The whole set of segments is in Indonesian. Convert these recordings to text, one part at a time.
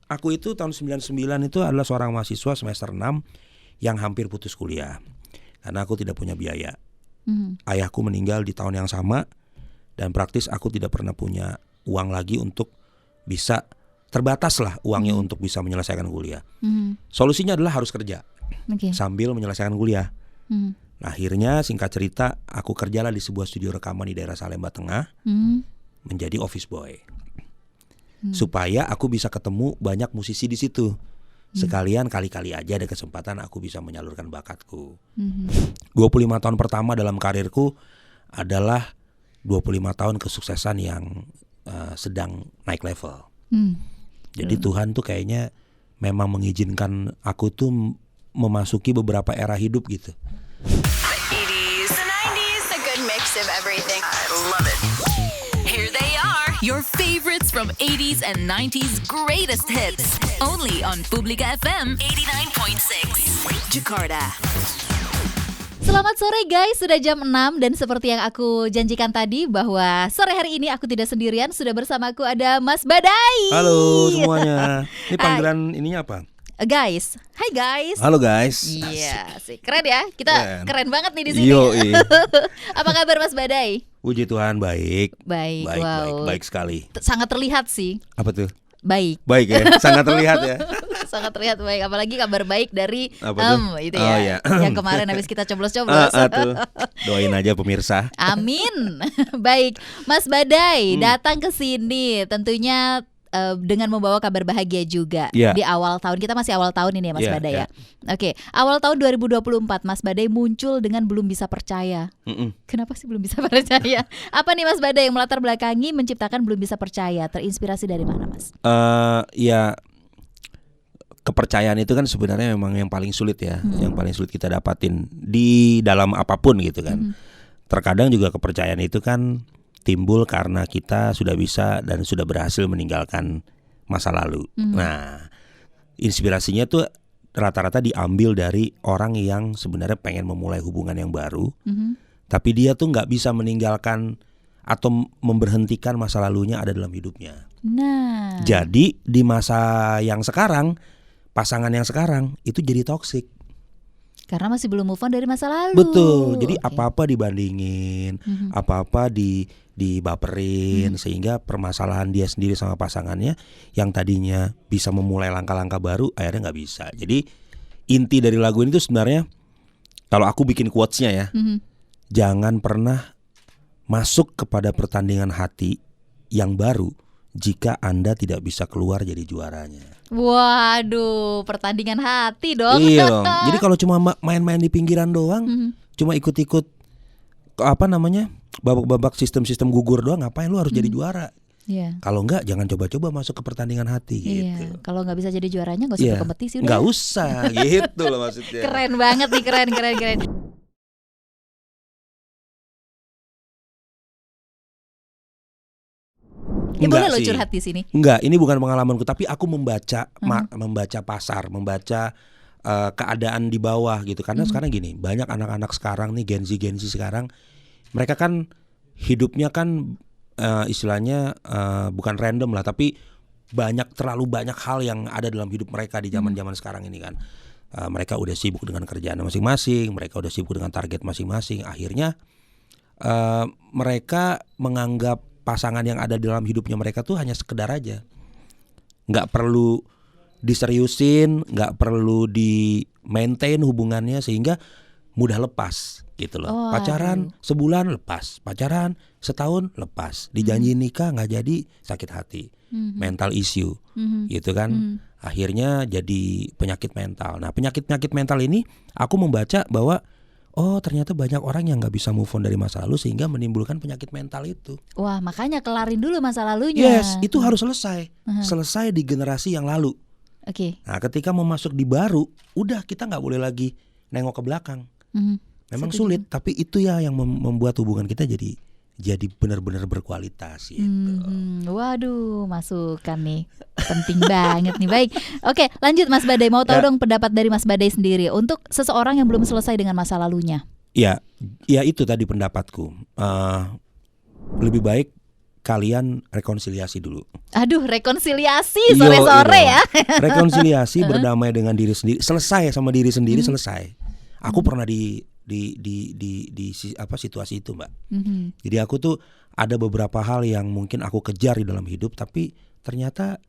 aku itu tahun 99 itu adalah seorang mahasiswa semester 6 yang hampir putus kuliah karena aku tidak punya biaya. Ayahku meninggal di tahun yang sama dan praktis aku tidak pernah punya uang lagi untuk bisa, terbatas lah uangnya untuk bisa menyelesaikan kuliah. Solusinya adalah harus kerja sambil menyelesaikan kuliah. Nah, akhirnya singkat cerita aku kerjalah di sebuah studio rekaman di daerah Salemba Tengah menjadi office boy. Supaya aku bisa ketemu banyak musisi di situ. Sekalian kali-kali aja ada kesempatan aku bisa menyalurkan bakatku. 25 tahun pertama dalam karirku adalah 25 tahun kesuksesan yang sedang naik level. Jadi Tuhan tuh kayaknya memang mengizinkan aku tuh memasuki beberapa era hidup gitu. The 80s, the 90s, a good mix of everything. I love it. Here they are, your favorites from 80s and 90s greatest hits. Only on Publica FM 89.6, Jakarta. Selamat sore guys, sudah jam 6 dan seperti yang aku janjikan tadi bahwa sore hari ini aku tidak sendirian, sudah bersamaku ada Mas Badai. Halo semuanya. Ini panggilan ininya apa? Guys, hai guys. Halo guys. Iya, sih keren ya. Kita keren banget nih di sini. Yoi. Apa kabar Mas Badai? Puji Tuhan baik. Baik, wow. Baik sekali. Sangat terlihat sih. Apa tuh? Baik. Baik ya, sangat terlihat ya. Sangat terlihat baik, apalagi kabar baik dari itu ya. Oh, iya. Yang kemarin habis kita coblos-coblos. Tuh. Doain aja pemirsa. Amin. Baik, Mas Badai datang ke sini tentunya dengan membawa kabar bahagia juga di awal tahun. Kita masih awal tahun ini ya Mas Badai ya. Oke, awal tahun 2024 Mas Badai muncul dengan belum bisa percaya. Kenapa sih belum bisa percaya? Apa nih Mas Badai yang melatar belakangi menciptakan belum bisa percaya? Terinspirasi dari mana Mas? Ya kepercayaan itu kan sebenarnya memang yang paling sulit ya, yang paling sulit kita dapatin di dalam apapun gitu kan. Terkadang juga kepercayaan itu kan timbul karena kita sudah bisa dan sudah berhasil meninggalkan masa lalu. Nah, inspirasinya tuh rata-rata diambil dari orang yang sebenarnya pengen memulai hubungan yang baru, tapi dia tuh nggak bisa meninggalkan atau memberhentikan masa lalunya ada dalam hidupnya. Nah, jadi di masa yang sekarang, pasangan yang sekarang itu jadi toksik. Karena masih belum move on dari masa lalu. Betul. Jadi apa-apa dibandingin, apa-apa dibaperin, sehingga permasalahan dia sendiri sama pasangannya yang tadinya bisa memulai langkah-langkah baru akhirnya nggak bisa. Jadi inti dari lagu ini tuh sebenarnya kalau aku bikin quotes-nya ya, jangan pernah masuk kepada pertandingan hati yang baru jika Anda tidak bisa keluar jadi juaranya. Waduh, pertandingan hati dong. Iya dong. Jadi kalau cuma main-main di pinggiran doang, cuma ikut-ikut babak-babak sistem-sistem gugur doang, ngapain lu harus jadi juara? Kalau enggak, jangan coba-coba masuk ke pertandingan hati gitu. Kalau nggak bisa jadi juaranya nggak usah berkompetisi udah. Nggak usah, gitu loh maksudnya. Keren banget nih, keren. Boleh lo curhat di sini? Enggak, ini bukan pengalamanku, tapi aku membaca pasar, membaca keadaan di bawah gitu. Karena sekarang gini, banyak anak-anak sekarang nih, Gen Z sekarang, mereka kan hidupnya kan istilahnya bukan random lah, tapi terlalu banyak hal yang ada dalam hidup mereka di zaman-zaman sekarang ini kan. Mereka udah sibuk dengan kerjaan masing-masing, mereka udah sibuk dengan target masing-masing. Akhirnya mereka menganggap pasangan yang ada dalam hidupnya mereka tuh hanya sekedar aja, nggak perlu diseriusin, nggak perlu di maintain hubungannya sehingga mudah lepas gitu loh. Pacaran sebulan lepas, pacaran setahun lepas, dijanji nikah nggak jadi, sakit hati, mental issue gitu kan. Akhirnya jadi penyakit mental. Nah, penyakit mental ini aku membaca bahwa ternyata banyak orang yang gak bisa move on dari masa lalu sehingga menimbulkan penyakit mental itu. Wah, makanya kelarin dulu masa lalunya. Yes, itu harus selesai. Selesai di generasi yang lalu. Oke. Nah, ketika mau masuk di baru, udah kita gak boleh lagi nengok ke belakang. Memang sulit, tapi itu ya yang membuat hubungan kita jadi benar-benar berkualitas gitu. Waduh, masukan nih. Penting banget nih. Baik. Oke, lanjut Mas Badai. Mau tahu dong pendapat dari Mas Badai sendiri untuk seseorang yang belum selesai dengan masa lalunya. Ya itu tadi pendapatku. Lebih baik kalian rekonsiliasi dulu. Aduh, rekonsiliasi sore-sore ya. Rekonsiliasi, berdamai dengan diri sendiri, selesai sama diri sendiri, selesai. Aku pernah di situasi itu, Mbak. Jadi aku tuh ada beberapa hal yang mungkin aku kejar di dalam hidup, tapi ternyata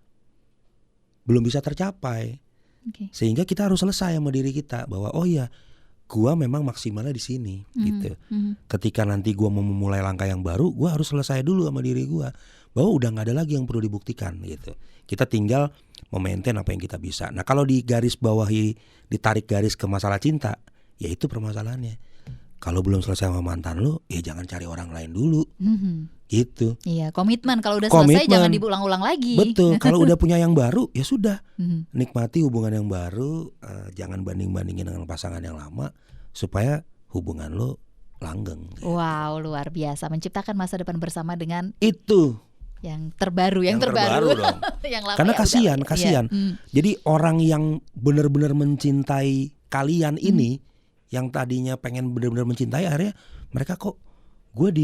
belum bisa tercapai. Sehingga kita harus selesai sama diri kita bahwa oh ya, gua memang maksimalnya di sini gitu. Ketika nanti gua mau memulai langkah yang baru, gua harus selesai dulu sama diri gua bahwa udah nggak ada lagi yang perlu dibuktikan gitu. Kita tinggal memaintain apa yang kita bisa. Nah, kalau di garis bawahi, ditarik garis ke masalah cinta, ya itu permasalahannya. Kalau belum selesai sama mantan lu, ya jangan cari orang lain dulu. Gitu. Iya, komitmen. Kalau udah selesai jangan diulang-ulang lagi. Betul. Kalau udah punya yang baru, ya sudah. Nikmati hubungan yang baru, jangan banding-bandingin dengan pasangan yang lama supaya hubungan lo langgeng. Gitu. Wow, luar biasa. Menciptakan masa depan bersama dengan itu yang terbaru dong. Yang lama. Karena kasihan. Jadi orang yang benar-benar mencintai kalian ini, yang tadinya pengen benar-benar mencintai, akhirnya mereka kok gue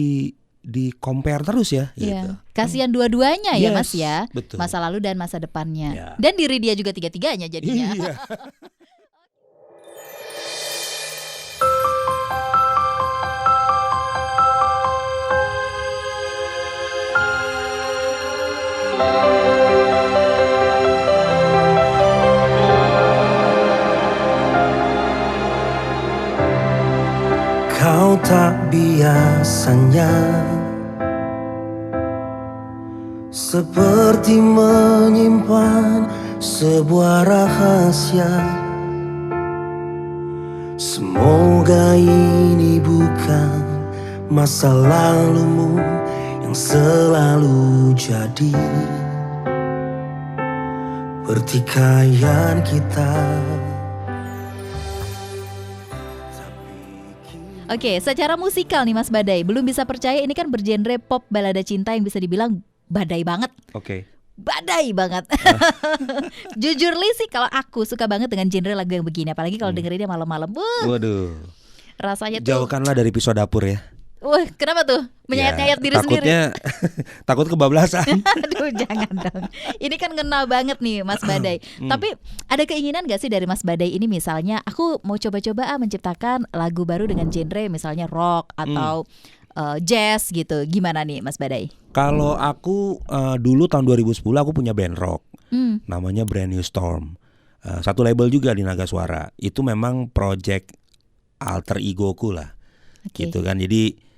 di compare terus ya. Iya. Gitu. Kasihan dua-duanya ya Mas ya. Betul. Masa lalu dan masa depannya. Ya. Dan diri dia juga tiga-tiganya jadinya. Iya. Kau tak biasanya seperti menyimpan sebuah rahasia. Semoga ini bukan masa lalumu yang selalu jadi pertikaian kita. Oke, secara musikal nih Mas Badai, belum bisa percaya ini kan bergenre pop balada cinta yang bisa dibilang badai banget. Oke. Badai banget. Jujur Li sih kalau aku suka banget dengan genre lagu yang begini, apalagi kalau dengerinnya malam-malam. Waduh. Rasanya tuh. Jauhkanlah dari pisau dapur ya. Wah, kenapa tuh? Menyayat-nyayat diri sendiri. Takut kebablasan. Aduh, jangan dong. Ini kan ngena banget nih Mas Badai. Tapi ada keinginan gak sih dari Mas Badai ini, misalnya aku mau coba-coba menciptakan lagu baru dengan genre misalnya rock atau jazz gitu. Gimana nih Mas Badai? Kalau aku dulu tahun 2010 aku punya band rock. Namanya Brand New Storm. Satu label juga di Naga Suara. Itu memang project alter egoku lah. Gitu kan. Jadi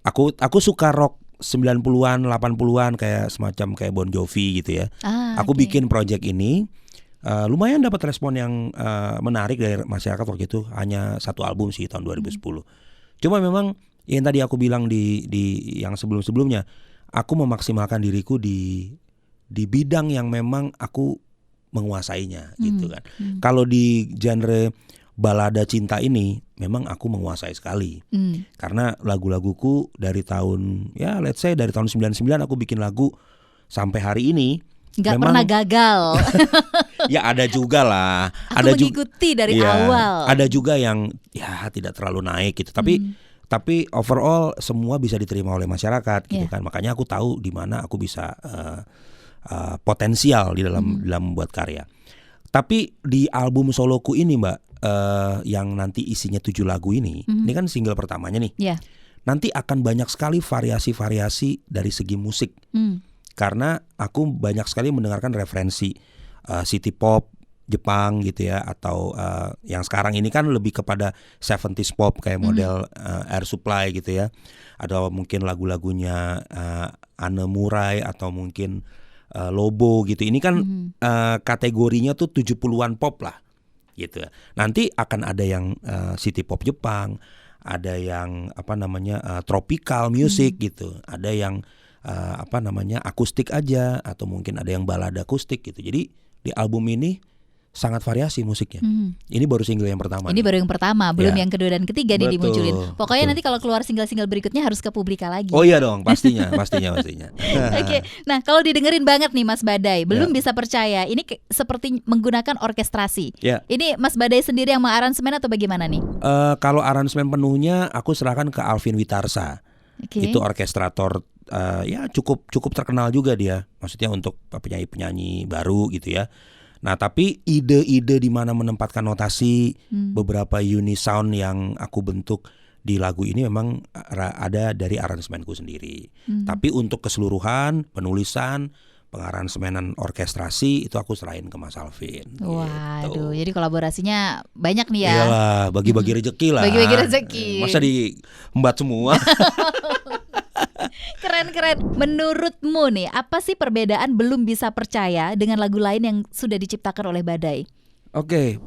Aku suka rock 90-an, 80-an kayak semacam kayak Bon Jovi gitu ya. Aku bikin project ini lumayan dapat respon yang menarik dari masyarakat waktu itu. Hanya satu album sih tahun 2010. Cuma memang yang tadi aku bilang di yang sebelum-sebelumnya, aku memaksimalkan diriku di bidang yang memang aku menguasainya gitu kan. Kalau di genre balada cinta ini memang aku menguasai sekali. Karena lagu-laguku dari tahun let's say dari tahun 99 aku bikin lagu sampai hari ini nggak pernah gagal. Ya ada juga lah. Aku mengikuti dari awal. Ada juga yang tidak terlalu naik gitu. Tapi overall semua bisa diterima oleh masyarakat gitu kan. Makanya aku tahu di mana aku bisa potensial di dalam membuat karya. Tapi di album soloku ini Mbak, yang nanti isinya 7 lagu ini kan single pertamanya nih. Nanti akan banyak sekali variasi-variasi dari segi musik. Karena aku banyak sekali mendengarkan referensi city pop Jepang gitu ya, atau yang sekarang ini kan lebih kepada 70s pop kayak model Air Supply gitu ya. Ada mungkin lagu-lagunya Anne Murai atau mungkin Lobo gitu. Ini kan kategorinya tuh 70-an pop lah gitu. Nanti akan ada yang city pop Jepang, ada yang tropical music gitu. Ada yang akustik aja, atau mungkin ada yang balada akustik gitu. Jadi di album ini sangat variasi musiknya. Ini baru single yang pertama. Ini baru yang pertama, belum yang kedua dan ketiga nih dimunculin. Pokoknya nanti kalau keluar single-single berikutnya harus ke Publika lagi. Oh iya dong, pastinya. Oke. Nah, kalau didengerin banget nih Mas Badai, belum bisa percaya. Ini seperti menggunakan orkestrasi. Ini Mas Badai sendiri yang mengaransemen atau bagaimana nih? Kalau aransemen penuhnya aku serahkan ke Alvin Witarsa. Itu orkestrator ya cukup terkenal juga dia. Maksudnya untuk penyanyi baru gitu ya. Nah, tapi ide-ide di mana menempatkan notasi, beberapa unisound yang aku bentuk di lagu ini memang ada dari aransemenku sendiri. Tapi untuk keseluruhan penulisan, pengaransemenan, orkestrasi itu aku serahin ke Mas Alvin. Waduh, jadi kolaborasinya banyak nih ya. Iyalah, bagi-bagi rezeki lah. Bagi-bagi rezeki. Masa diembat semua. Keren. Menurutmu nih, apa sih perbedaan Belum Bisa Percaya dengan lagu lain yang sudah diciptakan oleh Badai? Oke,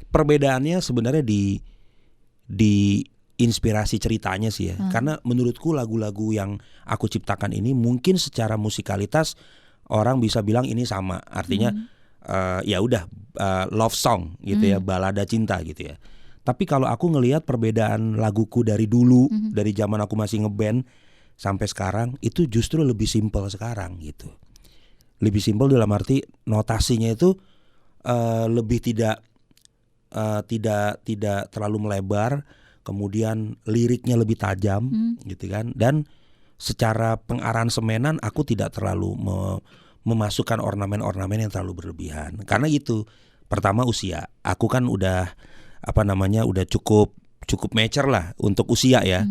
perbedaannya sebenarnya di inspirasi ceritanya sih ya. Karena menurutku lagu-lagu yang aku ciptakan ini mungkin secara musikalitas orang bisa bilang ini sama. Artinya ya udah love song gitu ya, balada cinta gitu ya. Tapi kalau aku ngelihat perbedaan laguku dari dulu, dari zaman aku masih ngeband sampai sekarang, itu justru lebih simpel sekarang gitu. Lebih simpel dalam arti notasinya itu lebih tidak terlalu melebar. Kemudian liriknya lebih tajam gitu kan. Dan secara pengaransemenan aku tidak terlalu memasukkan ornamen-ornamen yang terlalu berlebihan. Karena itu, pertama usia. Aku kan udah udah cukup mature lah untuk usia ya.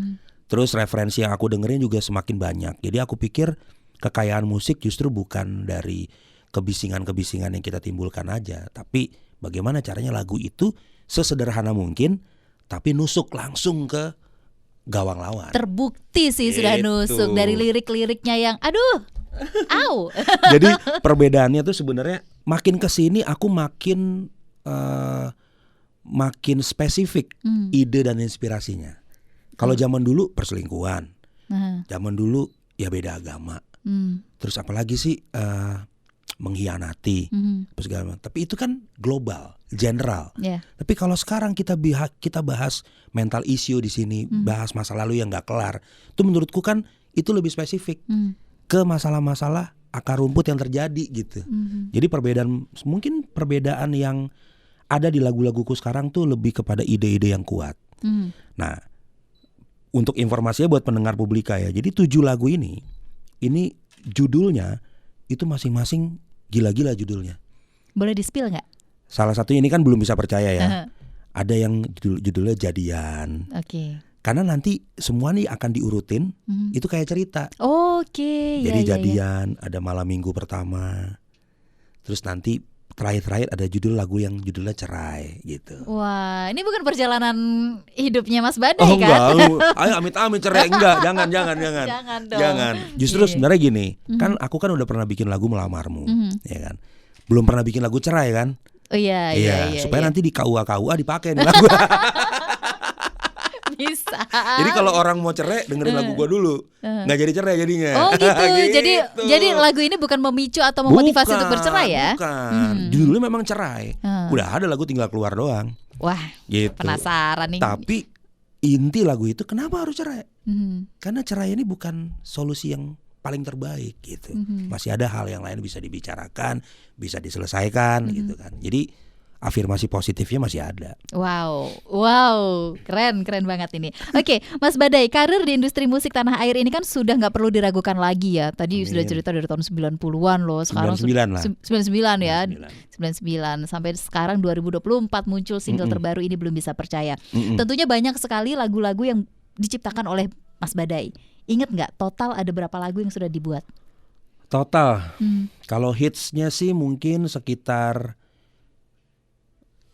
Terus referensi yang aku dengerin juga semakin banyak. Jadi aku pikir kekayaan musik justru bukan dari kebisingan-kebisingan yang kita timbulkan aja, tapi bagaimana caranya lagu itu sesederhana mungkin tapi nusuk langsung ke gawang lawan. Terbukti sih sudah nusuk dari lirik-liriknya yang aduh, au. Jadi perbedaannya tuh sebenarnya makin kesini aku makin spesifik ide dan inspirasinya. Kalau zaman dulu perselingkuhan, zaman dulu ya beda agama, terus apalagi sih mengkhianati, segala macam. Tapi itu kan global, general. Tapi kalau sekarang kita bahas mental issue di sini, bahas masa lalu yang nggak kelar, itu menurutku kan itu lebih spesifik ke masalah-masalah akar rumput yang terjadi gitu. Jadi mungkin perbedaan yang ada di lagu-laguku sekarang tuh lebih kepada ide-ide yang kuat. Nah, untuk informasinya buat pendengar Publika ya, jadi 7 lagu ini judulnya itu masing-masing gila-gila judulnya. Boleh di-spill nggak? Salah satu ini kan Belum Bisa Percaya ya. Ada yang judulnya Jadian. Oke. Karena nanti semua nih akan diurutin, itu kayak cerita. Oke. Jadi Jadian, ada Malam Minggu Pertama. Terus nanti terakhir ada judul lagu yang judulnya Cerai gitu. Wah, ini bukan perjalanan hidupnya Mas Badai kan? Enggak, ayo amit-amit cerai, enggak, jangan. Jangan dong. Jangan. Justru sebenarnya gini, kan aku kan udah pernah bikin lagu Melamarmu, ya kan. Belum pernah bikin lagu cerai kan? Oh iya. Supaya nanti di KUA dipakai nih lagu. Bisa. Jadi kalau orang mau cerai dengerin lagu gua dulu, nggak jadi cerai jadinya. Oh gitu. Jadi lagu ini bukan memicu atau memotivasi untuk bercerai ya? Bukan. Judulnya memang cerai. Udah ada lagu tinggal keluar doang. Wah, gitu. Penasaran nih. Tapi inti lagu itu kenapa harus cerai? Karena cerai ini bukan solusi yang paling terbaik gitu. Masih ada hal yang lain bisa dibicarakan, bisa diselesaikan gitu kan. Jadi afirmasi positifnya masih ada. Wow, keren banget ini. Oke, Mas Badai, karir di industri musik tanah air ini kan sudah nggak perlu diragukan lagi ya. Tadi sudah cerita dari tahun 90-an loh. Sekarang 99 lah. 99 ya. 99 sampai sekarang 2024 muncul single terbaru ini Belum Bisa Percaya. Tentunya banyak sekali lagu-lagu yang diciptakan oleh Mas Badai. Ingat nggak total ada berapa lagu yang sudah dibuat? Total. Kalau hitsnya sih mungkin sekitar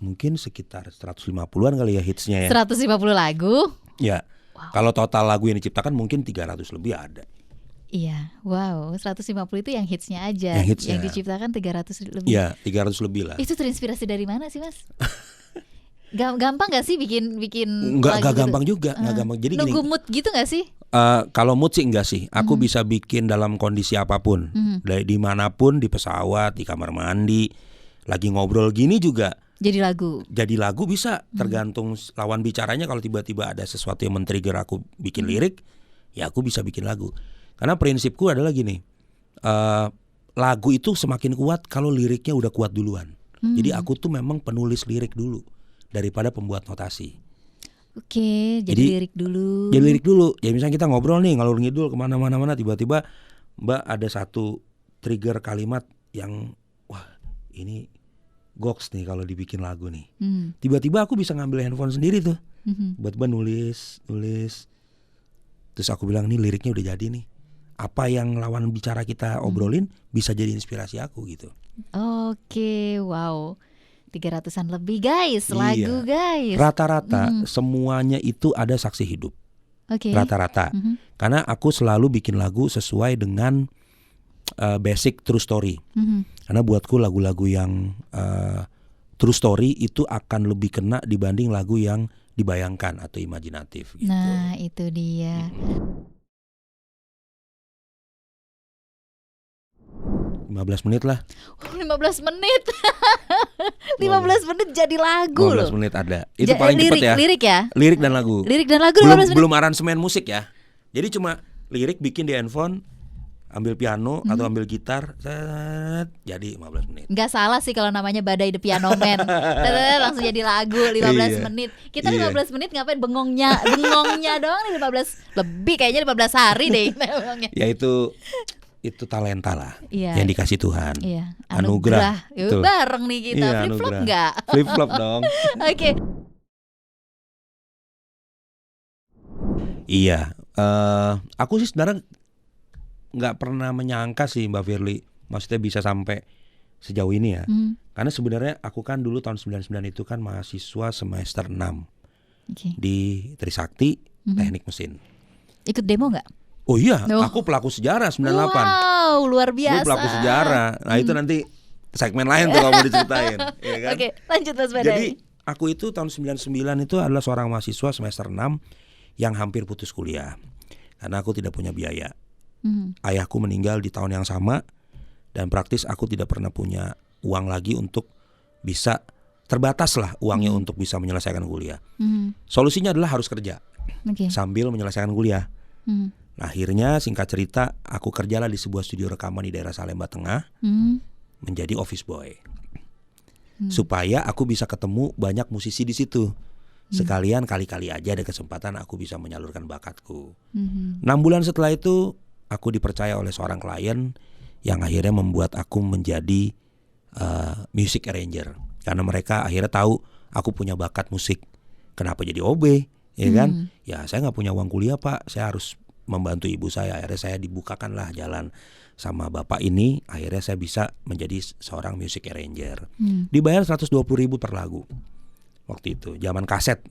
150-an kali ya hitsnya ya. 150 lagu? Ya. Wow. Kalau total lagu yang diciptakan mungkin 300 lebih ada. Iya, wow, 150 itu yang hitsnya aja. Yang diciptakan 300 lebih. Iya, 300 lebih lah. Itu terinspirasi dari mana sih, Mas? Gampang gak sih bikin Enggak gampang juga, enggak gampang. Jadi nunggu gini, mood gitu gak sih? Kalau mood sih enggak sih. Aku bisa bikin dalam kondisi apapun. Dari dimanapun, di pesawat, di kamar mandi, lagi ngobrol gini juga. Jadi lagu bisa, tergantung lawan bicaranya. Kalau tiba-tiba ada sesuatu yang men-trigger aku bikin lirik, ya aku bisa bikin lagu. Karena prinsipku adalah gini, lagu itu semakin kuat kalau liriknya udah kuat duluan. Jadi aku tuh memang penulis lirik dulu daripada pembuat notasi. Jadi lirik dulu. Jadi lirik dulu. Ya misalnya kita ngobrol nih ngalur ngidul kemana-mana, tiba-tiba Mbak ada satu trigger kalimat yang wah ini goks nih kalau dibikin lagu nih. Tiba-tiba aku bisa ngambil handphone sendiri tuh. Tiba-tiba nulis. Terus aku bilang nih liriknya udah jadi nih. Apa yang lawan bicara kita obrolin bisa jadi inspirasi aku gitu. Oke, wow. 300-an lebih guys, lagu guys. Rata-rata semuanya itu ada saksi hidup. Rata-rata. Karena aku selalu bikin lagu sesuai dengan basic true story. Karena buatku lagu-lagu yang true story itu akan lebih kena dibanding lagu yang dibayangkan atau imajinatif gitu. Nah, itu dia. 15 menit lah. 15 menit. 15 menit jadi lagu 15 loh. menit ada. Itu paling cepat ya. Lirik ya? Lirik dan lagu. Lirik dan lagu 15 menit. Belum aransemen musik ya. Jadi cuma lirik bikin di handphone, ambil piano atau ambil gitar, jadi 15 menit. Nggak salah sih kalau namanya Badai The Piano Man. Langsung jadi lagu 15 menit. Kita 15 menit ngapain bengongnya doang nih 15 lebih kayaknya 15 hari deh. Ya itu talenta lah yang dikasih Tuhan. Anugerah. Bareng nih kita. Flip-flop nggak? Flip-flop dong. Oke. Iya, aku sih sebenarnya nggak pernah menyangka sih Mbak Firly, maksudnya bisa sampai sejauh ini ya. Karena sebenarnya aku kan dulu tahun 99 itu kan mahasiswa semester 6 di Trisakti Teknik Mesin. Ikut demo nggak? Oh iya, aku pelaku sejarah 98. Wow, luar biasa. Aku pelaku sejarah. Nah itu nanti segmen lain tuh kalau mau diceritain. Ya kan? Oke, lanjut Mas Badai. Jadi aku itu tahun 99 itu adalah seorang mahasiswa semester 6 yang hampir putus kuliah. Karena aku tidak punya biaya. Ayahku meninggal di tahun yang sama. Dan praktis aku tidak pernah punya uang lagi untuk bisa, terbatas lah uangnya untuk bisa menyelesaikan kuliah. Solusinya adalah harus kerja sambil menyelesaikan kuliah. Nah, akhirnya singkat cerita aku kerjalah di sebuah studio rekaman di daerah Salemba Tengah menjadi office boy. Supaya aku bisa ketemu banyak musisi di situ. Sekalian kali-kali aja ada kesempatan aku bisa menyalurkan bakatku. 6 bulan setelah itu aku dipercaya oleh seorang klien yang akhirnya membuat aku menjadi music arranger. Karena mereka akhirnya tahu aku punya bakat musik. Kenapa jadi OB? Ya kan? Ya saya gak punya uang kuliah Pak, saya harus membantu ibu saya. Akhirnya saya dibukakanlah jalan sama bapak ini. Akhirnya saya bisa menjadi seorang music arranger. Dibayar 120.000 per lagu. Waktu itu zaman kaset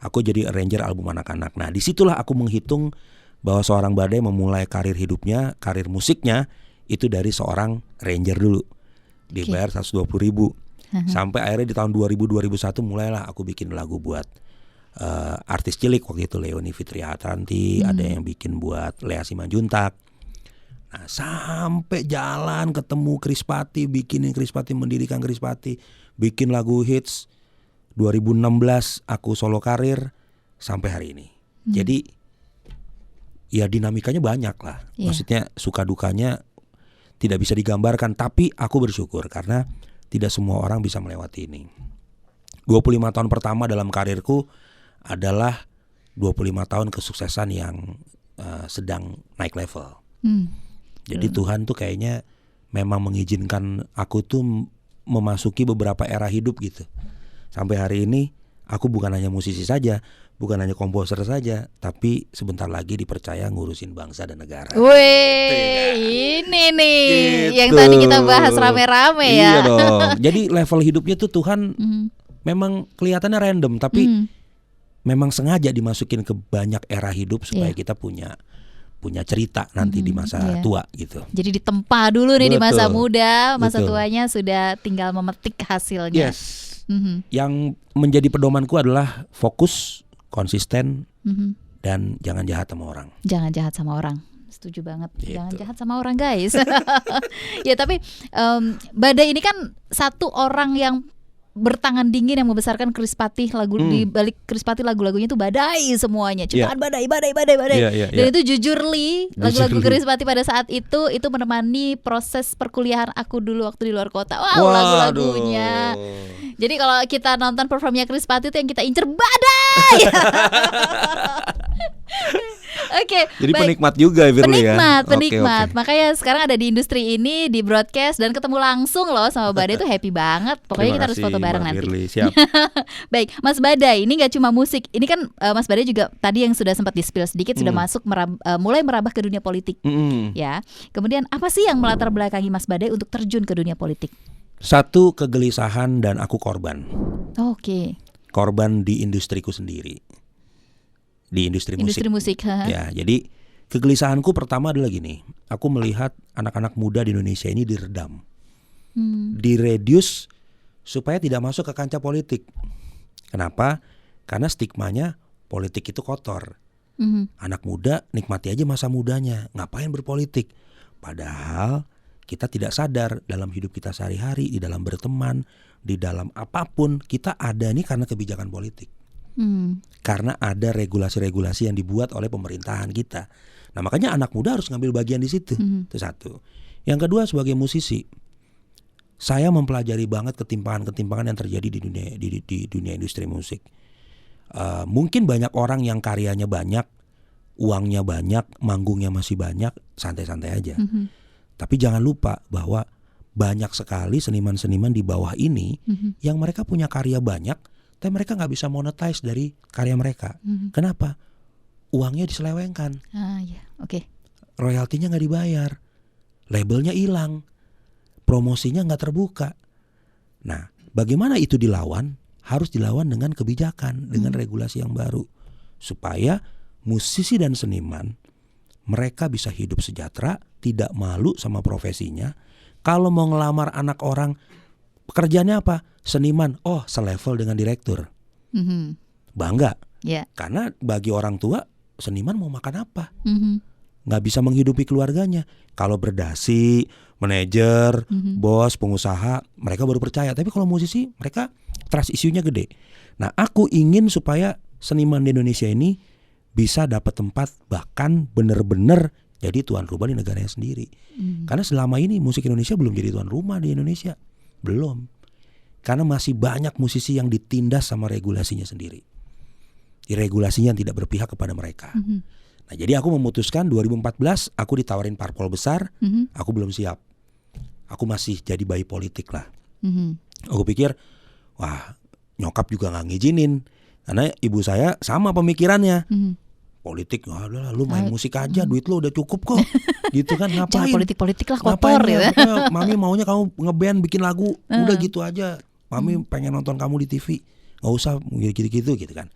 aku jadi arranger album anak-anak. Nah disitulah aku menghitung bahwa seorang Badai memulai karir hidupnya, karir musiknya itu dari seorang arranger dulu. Dibayar 120.000. Sampai akhirnya di tahun 2000-2001 mulailah aku bikin lagu buat artis cilik waktu itu, Leoni Fitri Hatranti, ada yang bikin buat Lea Simanjuntak. Nah sampai jalan ketemu Chris Patti, bikinin Chris Patti, mendirikan Chris Patti, bikin lagu hits. 2016 aku solo karir sampai hari ini. Jadi ya dinamikanya banyak lah. Maksudnya suka dukanya tidak bisa digambarkan. Tapi aku bersyukur karena tidak semua orang bisa melewati ini. 25 tahun pertama dalam karirku adalah 25 tahun kesuksesan yang sedang naik level. Jadi Tuhan tuh kayaknya memang mengizinkan aku tuh memasuki beberapa era hidup gitu. Sampai hari ini aku bukan hanya musisi saja, bukan hanya komposer saja, tapi sebentar lagi dipercaya ngurusin bangsa dan negara. Wih, ini nih gitu. Yang tadi kita bahas rame-rame ya. Iya dong. Jadi level hidupnya tuh Tuhan memang kelihatannya random, tapi memang sengaja dimasukin ke banyak era hidup supaya kita punya cerita nanti di masa tua gitu. Jadi ditempa dulu nih di masa muda, masa tuanya sudah tinggal memetik hasilnya. Yes. Yang menjadi pedomanku adalah fokus, konsisten, dan jangan jahat sama orang. Jangan jahat sama orang. Setuju banget. Gitu. Jangan jahat sama orang guys. Ya tapi Badai ini kan satu orang yang bertangan dingin yang membesarkan Chris Patti. Di balik Chris Patti lagu-lagunya itu Badai semuanya. Ciptaan Badai. Dan itu jujurly lagu-lagu Chris Patti pada saat itu menemani proses perkuliahan aku dulu waktu di luar kota. Wow, lagu-lagunya. Jadi kalau kita nonton performnya Chris Patti itu yang kita incer Badai Baday. Oke, jadi baik. Penikmat juga Firly ya. Penikmat. Makanya sekarang ada di industri ini, di broadcast dan ketemu langsung loh sama Badai tuh happy banget. Pokoknya kita harus foto bareng nanti. Firly, siap. Baik, Mas Badai, ini nggak cuma musik. Ini kan Mas Badai juga tadi yang sudah sempat di-spill sedikit sudah masuk mulai merambah ke dunia politik. Ya. Kemudian apa sih yang melatar belakangi Mas Badai untuk terjun ke dunia politik? Satu, kegelisahan dan aku korban. Oke. Korban di industriku sendiri. Di industri musik. Ya, jadi kegelisahanku pertama adalah gini. Aku melihat anak-anak muda di Indonesia ini diredam, diredius supaya tidak masuk ke kancah politik. Kenapa? Karena stigmanya politik itu kotor. Anak muda nikmati aja masa mudanya, ngapain berpolitik? Padahal kita tidak sadar dalam hidup kita sehari-hari, di dalam berteman, di dalam apapun kita ada nih karena kebijakan politik. Karena ada regulasi-regulasi yang dibuat oleh pemerintahan kita. Nah makanya anak muda harus ngambil bagian di situ. Itu satu. Yang kedua, sebagai musisi, saya mempelajari banget ketimpangan-ketimpangan yang terjadi di dunia industri musik. Mungkin banyak orang yang karyanya banyak, uangnya banyak, manggungnya masih banyak, santai-santai aja. Tapi jangan lupa bahwa banyak sekali seniman-seniman di bawah ini yang mereka punya karya banyak, tapi mereka nggak bisa monetize dari karya mereka. Kenapa? Uangnya diselewengkan. Royaltinya nggak dibayar, labelnya hilang, promosinya nggak terbuka. Nah, bagaimana itu dilawan? Harus dilawan dengan kebijakan, dengan regulasi yang baru, supaya musisi dan seniman mereka bisa hidup sejahtera, tidak malu sama profesinya. Kalau mau ngelamar anak orang, pekerjaannya apa? Seniman, selevel dengan direktur. Bangga. Karena bagi orang tua, seniman mau makan apa? Nggak bisa menghidupi keluarganya. Kalau berdasi, manajer, bos, pengusaha, mereka baru percaya. Tapi kalau musisi, mereka trust issue-nya gede. Nah, aku ingin supaya seniman di Indonesia ini bisa dapat tempat, bahkan benar-benar jadi tuan rumah di negaranya sendiri. Karena selama ini musik Indonesia belum jadi tuan rumah di Indonesia. Belum. Karena masih banyak musisi yang ditindas sama regulasinya sendiri. Regulasinya yang tidak berpihak kepada mereka. Nah, jadi aku memutuskan 2014 aku ditawarin parpol besar, aku belum siap. Aku masih jadi bayi politik lah. Aku pikir, wah, nyokap juga gak ngizinin. Karena ibu saya sama pemikirannya. Politik, lu main musik aja, duit lu udah cukup kok. Gitu kan, ngapain? Jangan politik lah, kotor ya. Mami maunya kamu ngeband, bikin lagu, udah gitu aja. Mami pengen nonton kamu di TV, gak usah gitu-gitu kan.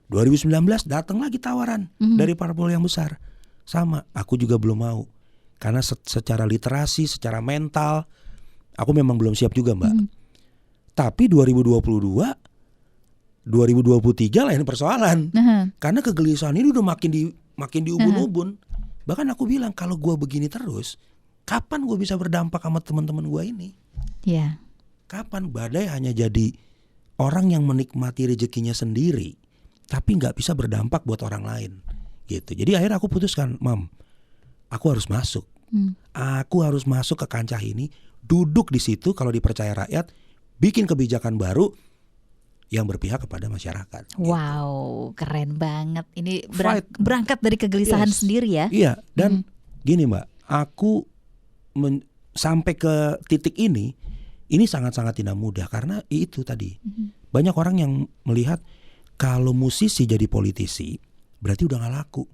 2019 datang lagi tawaran dari parpol yang besar. Sama, aku juga belum mau. Karena secara literasi, secara mental, aku memang belum siap juga, Mbak. Tapi 2023 lain persoalan. Karena kegelisahan ini udah makin diubun-ubun. Bahkan aku bilang, kalau gue begini terus, kapan gue bisa berdampak sama teman-teman gue ini? Kapan? Badai hanya jadi orang yang menikmati rezekinya sendiri, tapi nggak bisa berdampak buat orang lain. Gitu. Jadi akhirnya aku putuskan, Mam, aku harus masuk. Aku harus masuk ke kancah ini, duduk di situ kalau dipercaya rakyat, bikin kebijakan baru yang berpihak kepada masyarakat. Wow, gitu. Keren banget. Ini berangkat dari kegelisahan sendiri ya. Iya, dan gini Mbak, aku sampai ke titik ini sangat-sangat tidak mudah karena itu tadi. Banyak orang yang melihat kalau musisi jadi politisi berarti udah gak laku.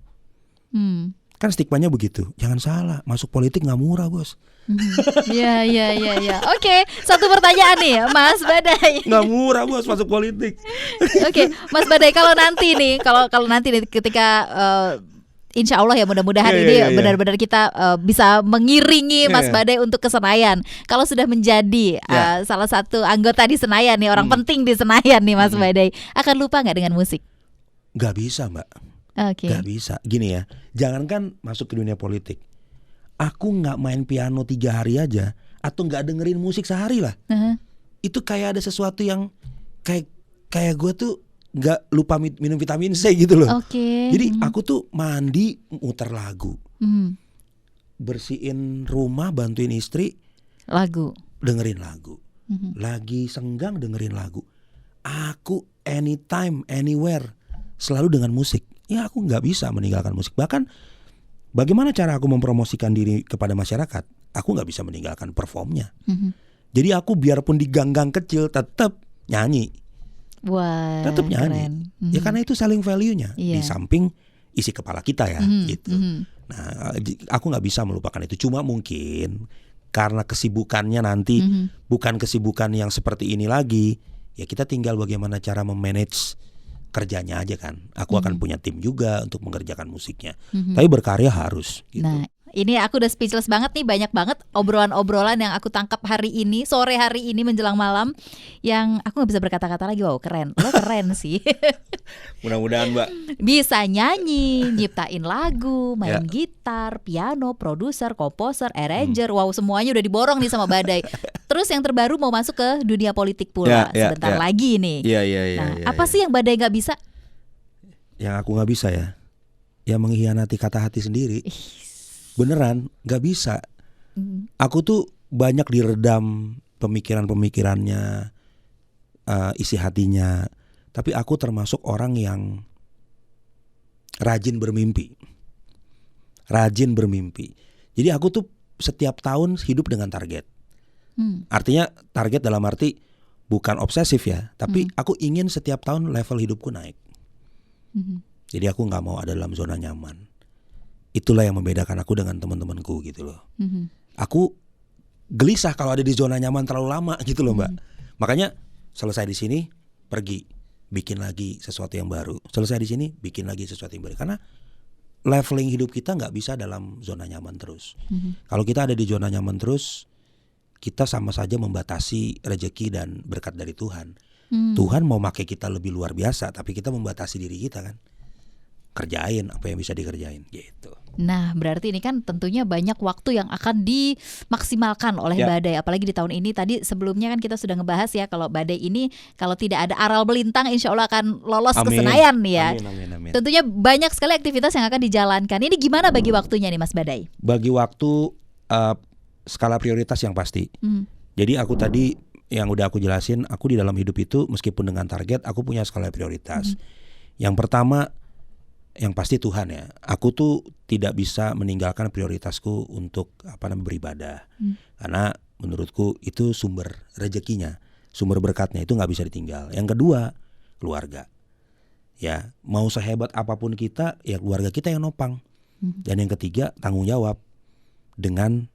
Kan stigmanya begitu. Jangan salah, masuk politik gak murah, Bos. Iya. Oke, satu pertanyaan nih Mas Badai. Gak murah, Bos, masuk politik. Oke, Mas Badai, kalau nanti nih ketika insya Allah ya mudah-mudahan benar-benar kita bisa mengiringi Mas Badai untuk ke Senayan. Kalau sudah menjadi salah satu anggota di Senayan nih, orang penting di Senayan nih Mas Badai, akan lupa gak dengan musik? Gak bisa, Mbak. Gak bisa. Gini ya, jangankan masuk ke dunia politik, aku gak main piano 3 hari aja, atau gak dengerin musik sehari lah, itu kayak ada sesuatu yang kayak gue tuh gak lupa minum vitamin C gitu loh. Jadi aku tuh mandi muter lagu, bersihin rumah, bantuin istri, lagu, dengerin lagu, lagi senggang dengerin lagu. Aku anytime, anywhere, selalu dengan musik. Ya aku nggak bisa meninggalkan musik. Bahkan bagaimana cara aku mempromosikan diri kepada masyarakat, aku nggak bisa meninggalkan performnya. Jadi aku biarpun di gang-gang kecil tetap nyanyi. Wah, tetap nyanyi. Ya karena itu saling value-nya. Di samping isi kepala kita ya, gitu. Nah, aku nggak bisa melupakan itu. Cuma mungkin karena kesibukannya nanti bukan kesibukan yang seperti ini lagi, ya kita tinggal bagaimana cara memanage kerjanya aja kan. Aku akan punya tim juga untuk mengerjakan musiknya. Tapi berkarya harus. Gitu. Nah, ini aku udah speechless banget nih, banyak banget obrolan-obrolan yang aku tangkap hari ini, sore hari ini menjelang malam, yang aku nggak bisa berkata-kata lagi. Wow, keren, lo keren sih. Mudah-mudahan Mbak. Bisa nyanyi, nyiptain lagu, main gitar, piano, produser, komposer, arranger. Wow, semuanya udah diborong nih sama Badai. Terus yang terbaru mau masuk ke dunia politik pula sebentar lagi nih. Apa sih yang Badai nggak bisa? Yang aku nggak bisa ya mengkhianati kata hati sendiri. Beneran gak bisa. Aku tuh banyak diredam pemikiran-pemikirannya, isi hatinya. Tapi aku termasuk orang yang rajin bermimpi. Jadi aku tuh setiap tahun hidup dengan target. Artinya target dalam arti bukan obsesif ya, tapi aku ingin setiap tahun level hidupku naik. Jadi aku gak mau ada dalam zona nyaman. Itulah yang membedakan aku dengan teman-temanku gitu loh. Aku gelisah kalau ada di zona nyaman terlalu lama gitu loh Mbak. Makanya selesai di sini pergi, bikin lagi sesuatu yang baru. Selesai di sini bikin lagi sesuatu yang baru. Karena leveling hidup kita nggak bisa dalam zona nyaman terus. Kalau kita ada di zona nyaman terus, kita sama saja membatasi rezeki dan berkat dari Tuhan. Tuhan mau pakai kita lebih luar biasa, tapi kita membatasi diri kita kan. Kerjain apa yang bisa dikerjain gitu. Nah, berarti ini kan tentunya banyak waktu yang akan dimaksimalkan oleh Badai. Apalagi di tahun ini, tadi sebelumnya kan kita sudah ngebahas ya, kalau Badai ini kalau tidak ada aral melintang insya Allah akan lolos ke Senayan ya. Amin. Tentunya banyak sekali aktivitas yang akan dijalankan. Ini gimana bagi waktunya nih Mas Badai? Bagi waktu skala prioritas yang pasti. Jadi aku tadi yang udah aku jelasin, aku di dalam hidup itu meskipun dengan target, aku punya skala prioritas. Yang pertama, yang pasti Tuhan ya. Aku tuh tidak bisa meninggalkan prioritasku untuk beribadah. Karena menurutku itu sumber rezekinya, sumber berkatnya itu nggak bisa ditinggal. Yang kedua, keluarga. Ya, mau sehebat apapun kita, ya keluarga kita yang nopang. Dan yang ketiga, tanggung jawab dengan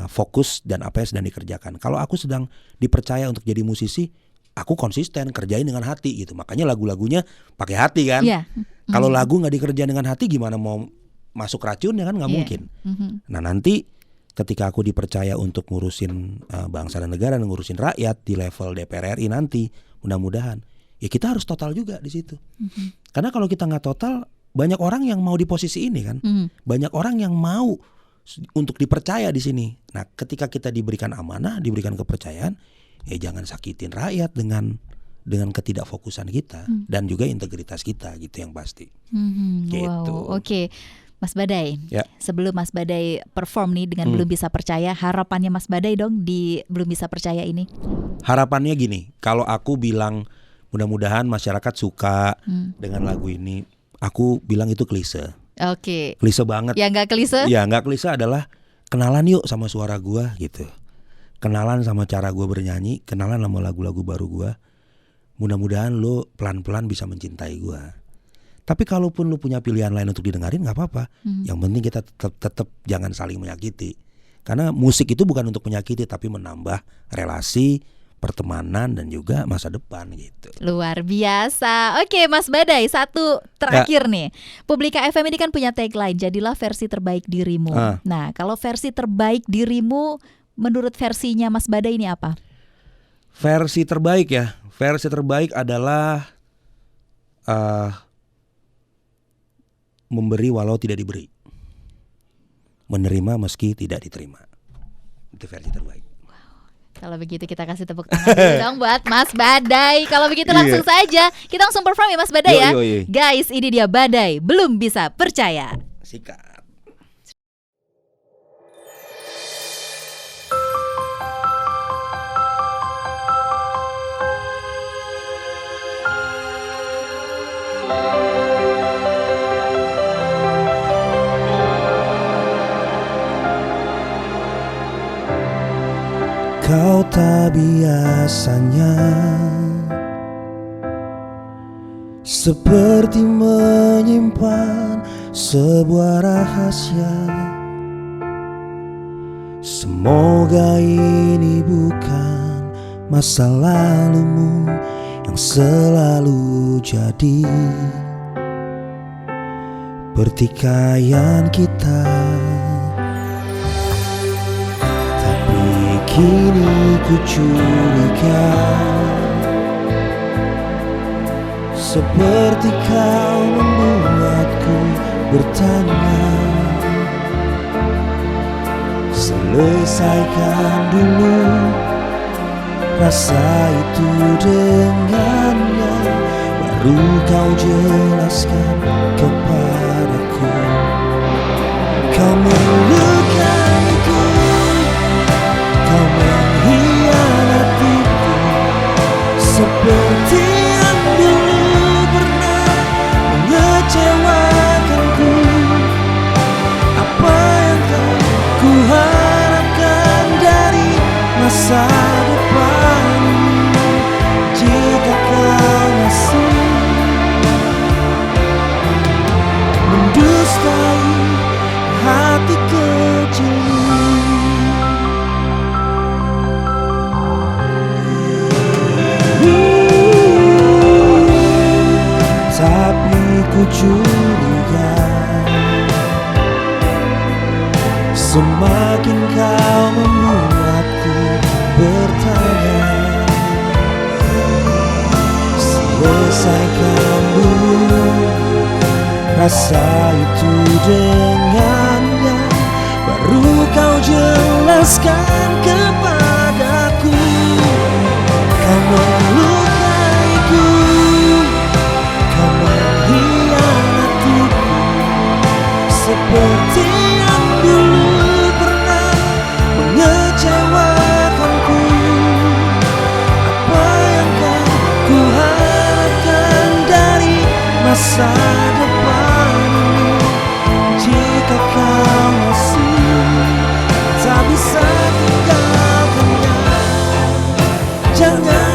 fokus dan apa yang sedang dikerjakan. Kalau aku sedang dipercaya untuk jadi musisi, aku konsisten kerjain dengan hati gitu. Makanya lagu-lagunya pakai hati kan. Kalau lagu nggak dikerjain dengan hati, gimana mau masuk racun ya kan, nggak mungkin. Nah nanti ketika aku dipercaya untuk ngurusin bangsa dan negara, ngurusin rakyat di level DPR RI nanti, mudah-mudahan ya kita harus total juga di situ. Karena kalau kita nggak total, banyak orang yang mau di posisi ini kan, banyak orang yang mau untuk dipercaya di sini. Nah ketika kita diberikan amanah, diberikan kepercayaan, ya jangan sakitin rakyat dengan ketidakfokusan kita dan juga integritas kita gitu yang pasti. Gitu. Wow, oke. Mas Badai, sebelum Mas Badai perform nih dengan Belum Bisa Percaya, harapannya Mas Badai dong di Belum Bisa Percaya ini? Harapannya gini, kalau aku bilang mudah-mudahan masyarakat suka dengan lagu ini, aku bilang itu klise. Klise banget. Yang gak klise? Ya gak klise adalah kenalan yuk sama suara gua gitu. Kenalan sama cara gua bernyanyi, kenalan sama lagu-lagu baru gua. Mudah-mudahan lo pelan-pelan bisa mencintai gue. Tapi kalaupun lo punya pilihan lain untuk didengarin gak apa-apa. Yang penting kita tetap jangan saling menyakiti. Karena musik itu bukan untuk menyakiti, tapi menambah relasi, pertemanan dan juga masa depan gitu. Luar biasa. Oke Mas Badai, satu terakhir nih. Publika FM ini kan punya tagline, jadilah versi terbaik dirimu. Nah kalau versi terbaik dirimu menurut versinya Mas Badai ini apa? Versi terbaik ya. Versi terbaik adalah memberi walau tidak diberi, menerima meski tidak diterima. Itu versi terbaik. Kalau begitu kita kasih tepuk tangan dulu dong buat Mas Badai. Kalau begitu langsung saja kita langsung perform ya Mas Badai ya. Guys, ini dia Badai, Belum Bisa Percaya. Sikat. biasanya, seperti menyimpan sebuah rahasia. Semoga ini bukan masa lalumu yang selalu jadi pertikaian kita. Tapi kini ku curiga, seperti kau membuatku bertanya. Selesaikan dulu rasa itu dengannya, baru kau jelaskan kepadaku. Kau melukaiku, kau mengkhianatiku, seperti yang dulu pernah mengecewakanku. Apa yang ku harapkan dari masa depan ini, jika kau masih mendustai hati kecilmu. Tapi ku curiga, semakin kau membuatku bertanya. Selesaikan dulu rasa itu dengannya, baru kau jelaskan kepadaku. Kau melukaiku, kau mengkhianatiku, seperti yang dulu pernah mengecewakanku. Apa yang ku harapkan dari masa depan ini, jika kau masih tak bisa tinggalkannya. Jangan